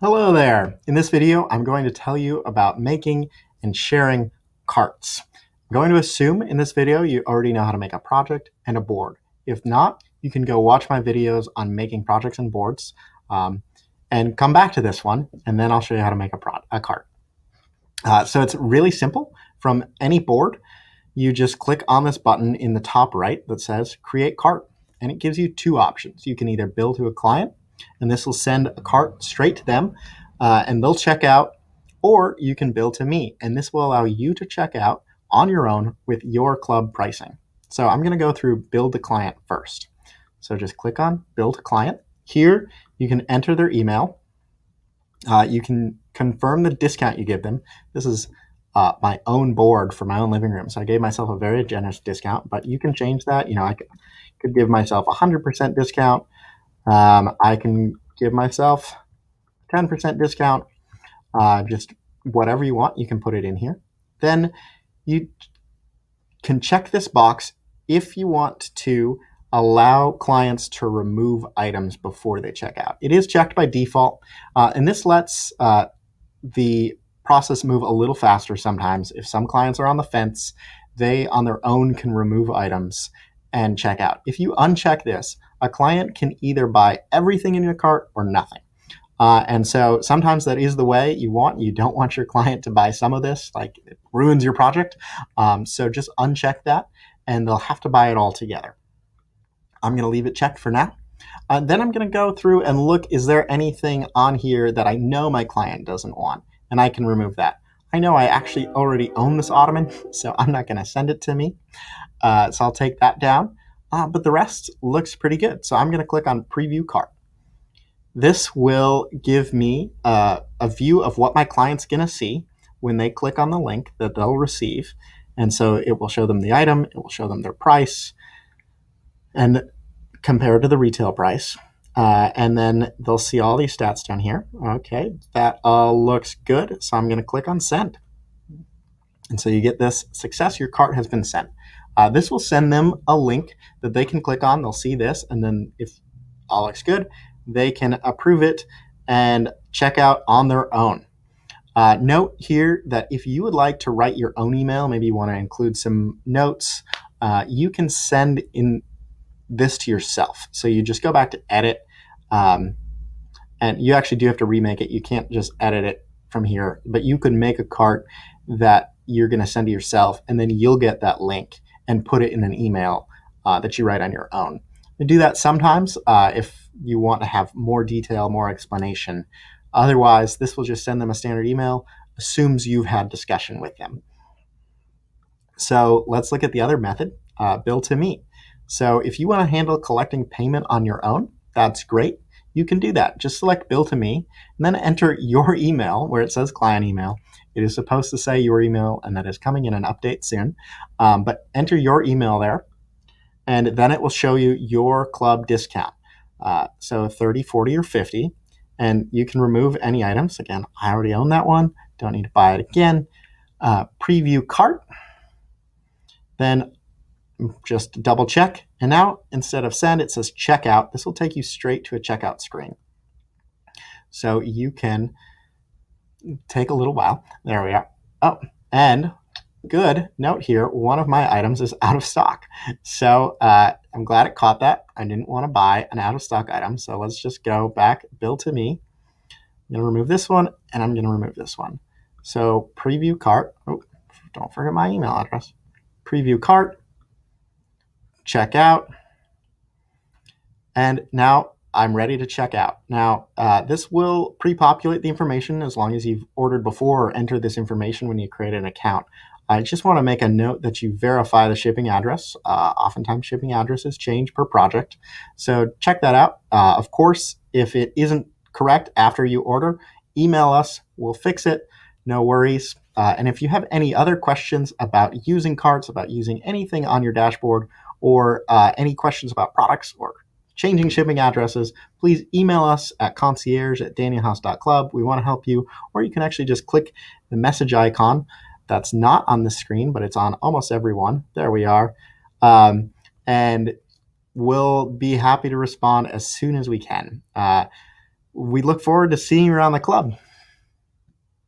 Hello there. In this video, I'm going to tell you about making and sharing carts. I'm going to assume in this video you already know how to make a project and a board. If not, you can go watch my videos on making projects and boards and come back to this one, and then I'll show you how to make a cart. So it's really simple. From any board, you just click on this button in the top right that says Create Cart, and it gives you two options. You can either bill to a client, and this will send a cart straight to them, and they'll check out, or you can bill to me, and this will allow you to check out on your own with your club pricing. So I'm going to go through Build to Client first. So just click on Build to Client. Here, you can enter their email. You can confirm the discount you give them. This is my own board for my own living room. So I gave myself a very generous discount, but you can change that. I could give myself 100% discount. I can give myself 10% discount. Just whatever you want, you can put it in here. Then you can check this box if you want to allow clients to remove items before they check out. It is checked by default, and this lets the process move a little faster sometimes. If some clients are on the fence, they on their own can remove items and check out. If you uncheck this, a client can either buy everything in your cart or nothing. And so sometimes that is the way you want. You don't want your client to buy some of this, like it ruins your project. So just uncheck that, and they'll have to buy it all together. I'm going to leave it checked for now. Then I'm going to go through and look, is there anything on here that I know my client doesn't want? And I can remove that. I know I actually already own this ottoman, so I'm not going to send it to me. So I'll take that down. But the rest looks pretty good. So I'm going to click on Preview Cart. This will give me a view of what my client's going to see when they click on the link that they'll receive. And so it will show them the item, it will show them their price, and compare to the retail price. And then they'll see all these stats down here. Okay, that all looks good. So I'm going to click on Send. And so you get this success, your cart has been sent. This will send them a link that they can click on. They'll see this, and then if all looks good, they can approve it and check out on their own. Note here that if you would like to write your own email, maybe you want to include some notes, you can send in this to yourself. So you just go back to edit, and you actually do have to remake it. You can't just edit it from here, but you could make a cart that you're going to send to yourself, and then you'll get that link and put it in an email that you write on your own. You do that sometimes if you want to have more detail, more explanation. Otherwise, this will just send them a standard email, assumes you've had discussion with them. So let's look at the other method, bill to me. So if you want to handle collecting payment on your own, that's great. You can do that. Just select bill to me and then enter your email where it says client email. It is supposed to say your email, and that is coming in an update soon. But enter your email there, and then it will show you your club discount. So 30, 40, or 50. And you can remove any items. Again, I already own that one. Don't need to buy it again. Preview cart. Then just double check. And now instead of send, it says checkout. This will take you straight to a checkout screen. So you can take a little while. There we are. Oh, and good note here, one of my items is out of stock. So I'm glad it caught that. I didn't want to buy an out of stock item. So let's just go back, bill to me. I'm going to remove this one, and I'm going to remove this one. So preview cart. Oh, don't forget my email address. Preview cart. Check out. And now I'm ready to check out. Now, this will pre-populate the information as long as you've ordered before or entered this information when you create an account. I just want to make a note that you verify the shipping address. Oftentimes shipping addresses change per project. So check that out. Of course, if it isn't correct after you order, email us. We'll fix it. No worries. And if you have any other questions about using carts, about using anything on your dashboard, or any questions about products or changing shipping addresses, please email us at concierge@danielhouse.club. We want to help you. Or you can actually just click the message icon that's not on the screen, but it's on almost every one. There we are. And we'll be happy to respond as soon as we can. We look forward to seeing you around the club.